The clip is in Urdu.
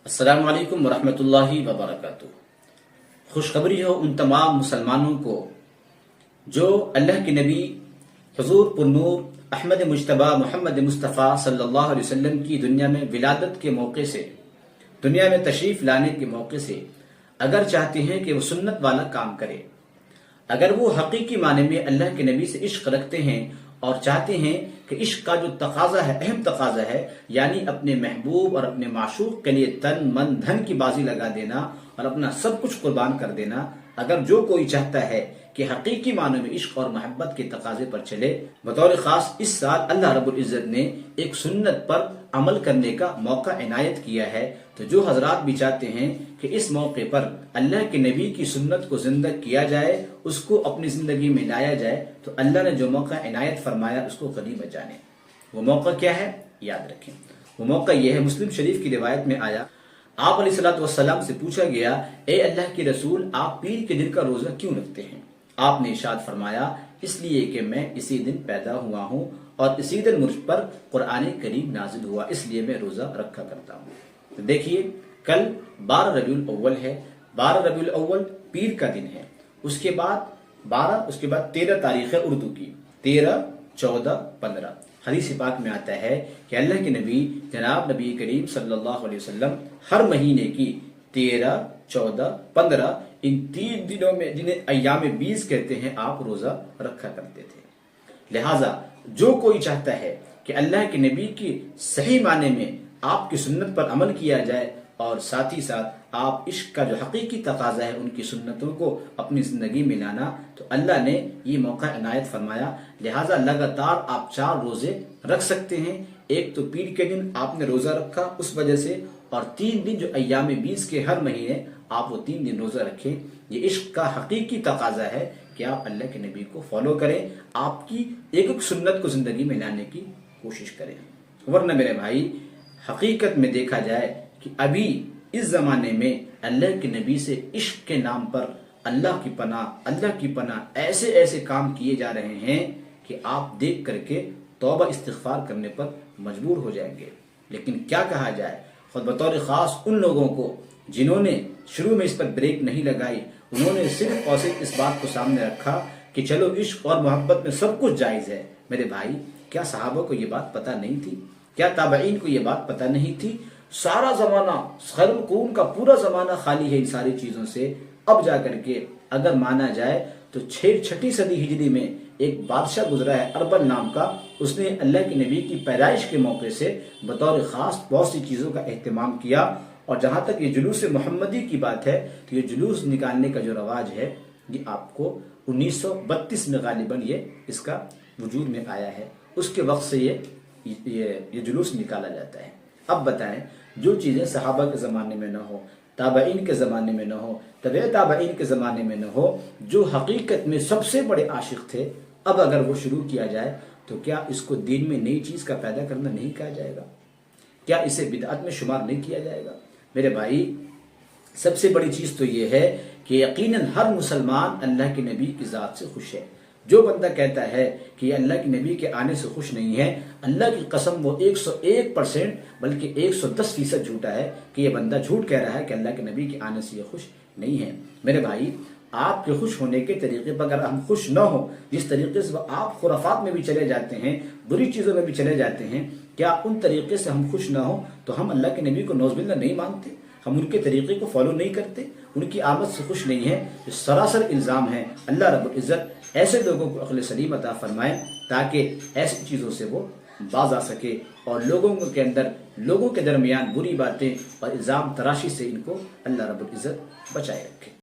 السلام علیکم ورحمۃ اللہ وبرکاتہ۔ خوشخبری ہو ان تمام مسلمانوں کو جو اللہ کے نبی حضور پرنور احمد مجتبیٰ محمد مصطفیٰ صلی اللہ علیہ وسلم کی دنیا میں ولادت کے موقع سے، دنیا میں تشریف لانے کے موقع سے اگر چاہتے ہیں کہ وہ سنت والا کام کرے، اگر وہ حقیقی معنی میں اللہ کے نبی سے عشق رکھتے ہیں اور چاہتے ہیں کہ عشق کا جو تقاضا ہے، اہم تقاضا ہے، یعنی اپنے محبوب اور اپنے معشوق کے لیے تن من دھن کی بازی لگا دینا اور اپنا سب کچھ قربان کر دینا، اگر جو کوئی چاہتا ہے کہ حقیقی معنی میں عشق اور محبت کے تقاضے پر چلے، بطور خاص اس سال اللہ رب العزت نے ایک سنت پر عمل کرنے کا موقع عنایت کیا ہے۔ تو جو حضرات بھی چاہتے ہیں کہ اس موقع پر اللہ کے نبی کی سنت کو زندہ کیا جائے، اس کو اپنی زندگی میں لایا جائے، تو اللہ نے جو موقع عنایت فرمایا اس کو غنیمت جانے۔ وہ موقع کیا ہے؟ یاد رکھیں، وہ موقع یہ ہے، مسلم شریف کی روایت میں آیا، آپ علیہ الصلوۃ والسلام سے پوچھا گیا، اے اللہ کے رسول، آپ پیر کے دن کا روزہ کیوں رکھتے ہیں؟ آپ نے ارشاد فرمایا، اس لیے کہ میں اسی دن پیدا ہوا ہوں اور اسی دن مجھ پر قرآن کریم نازل ہوا، اس لیے میں روزہ رکھا کرتا ہوں۔ تو دیکھیے، کل 12 ربیع الاول ہے، 12 ربیع الاول پیر کا دن ہے، اس کے بعد 13 تاریخ ہے اردو کی، 13، 14، 15۔ حدیث پاک میں آتا ہے کہ اللہ کے نبی جناب نبی کریم صلی اللہ علیہ وسلم ہر مہینے کی 13، 14، 15 ان 3 دنوں میں، جنہیں ایام 20 کہتے ہیں، آپ روزہ رکھا کرتے تھے۔ لہٰذا جو کوئی چاہتا ہے کہ اللہ کے نبی کی صحیح معنی میں آپ کی سنت پر عمل کیا جائے اور ساتھ ہی ساتھ آپ عشق کا جو حقیقی تقاضا ہے ان کی سنتوں کو اپنی زندگی میں لانا، تو اللہ نے یہ موقع عنایت فرمایا۔ لہٰذا لگاتار آپ 4 روزے رکھ سکتے ہیں۔ ایک تو پیر کے دن آپ نے روزہ رکھا اس وجہ سے، اور 3 دن جو ایام 20 کے ہر مہینے آپ وہ 3 دن روزہ رکھیں۔ یہ عشق کا حقیقی تقاضا ہے کہ آپ اللہ کے نبی کو فالو کریں، آپ کی ایک ایک سنت کو زندگی میں لانے کی کوشش کریں۔ ورنہ میرے بھائی، حقیقت میں دیکھا جائے کہ ابھی اس زمانے میں اللہ کے نبی سے عشق کے نام پر اللہ کی پناہ ایسے کام کیے جا رہے ہیں کہ آپ دیکھ کر کے توبہ استغفار کرنے پر مجبور ہو جائیں گے۔ لیکن کیا کہا جائے، خود بطور خاص ان لوگوں کو جنہوں نے شروع میں اس پر بریک نہیں لگائی، انہوں نے صرف اور صرف اس بات کو سامنے رکھا کہ چلو عشق اور محبت میں سب کچھ جائز ہے۔ میرے بھائی، کیا صحابہ کو یہ بات پتہ نہیں تھی؟ کیا تابعین کو یہ بات پتہ نہیں تھی؟ سارا زمانہ، خیر القرون کا پورا زمانہ خالی ہے ان ساری چیزوں سے۔ اب جا کر کے اگر مانا جائے تو 6 صدی ہجری میں ایک بادشاہ گزرا ہے اربل نام کا، اس نے اللہ کے نبی کی پیدائش کے موقع سے بطور خاص بہت سی چیزوں کا اہتمام کیا۔ اور جہاں تک یہ جلوس محمدی کی بات ہے تو یہ جلوس نکالنے کا جو رواج ہے، یہ آپ کو 1932 میں غالباً یہ اس کا وجود میں آیا ہے۔ اس کے وقت سے یہ جلوس نکالا جاتا ہے۔ اب بتائیں، جو چیزیں صحابہ کے زمانے میں نہ ہو، تابعین کے زمانے میں نہ ہو، تبع تابعین کے زمانے میں نہ ہو، جو حقیقت میں سب سے بڑے عاشق تھے، اب اگر وہ شروع کیا جائے تو کیا اس کو دین میں نئی چیز کا پیدا کرنا نہیں کہا جائے گا؟ کیا اسے بدعت میں شمار نہیں کیا جائے گا؟ میرے بھائی، سب سے بڑی چیز تو یہ ہے کہ یقیناً ہر مسلمان اللہ کے نبی کی ذات سے خوش ہے۔ جو بندہ کہتا ہے کہ یہ اللہ کے نبی کے آنے سے خوش نہیں ہے، اللہ کی قسم وہ 101% بلکہ 110% جھوٹا ہے کہ یہ بندہ جھوٹ کہہ رہا ہے کہ اللہ کے نبی کے آنے سے یہ خوش نہیں ہے۔ میرے بھائی، آپ کے خوش ہونے کے طریقے پر اگر ہم خوش نہ ہوں، جس طریقے سے آپ خرافات میں بھی چلے جاتے ہیں، بری چیزوں میں بھی چلے جاتے ہیں، کیا ان طریقے سے ہم خوش نہ ہوں تو ہم اللہ کے نبی کو نعوذ باللہ نہیں مانتے، ہم ان کے طریقے کو فالو نہیں کرتے، ان کی آمد سے خوش نہیں ہے؟ یہ سراسر الزام ہے۔ اللہ رب العزت ایسے لوگوں کو عقل سلیم عطا فرمائے تاکہ ایسی چیزوں سے وہ باز آ سکے اور لوگوں کے درمیان بری باتیں اور الزام تراشی سے ان کو اللہ رب العزت بچائے رکھے۔